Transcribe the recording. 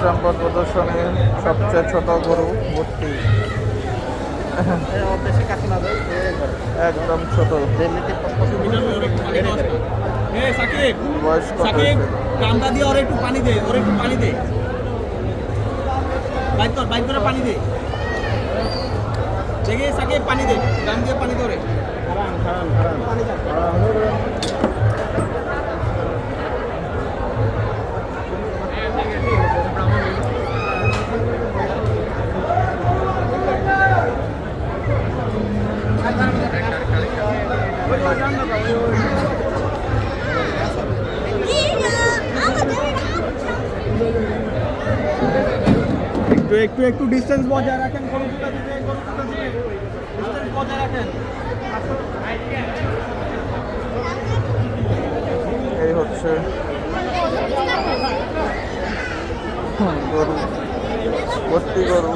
সম্পদ প্রদর্শনে সবচেয়ে ছোট গরু ভর্তি, একদম ছোট। বয়স কত? কামড়া দিয়ে ওর একটু পানি দে, ওর একটু পানি দে, বাইক করে পানি দে, দেখে সাকিব পানি দে, গাম দিয়ে পানি ধরে। একটু ডিস্টেন্স বজায় রাখেন, ডিস্টেন্স বজায় রাখেন। এই হচ্ছে গরু, ভর্তি গরু।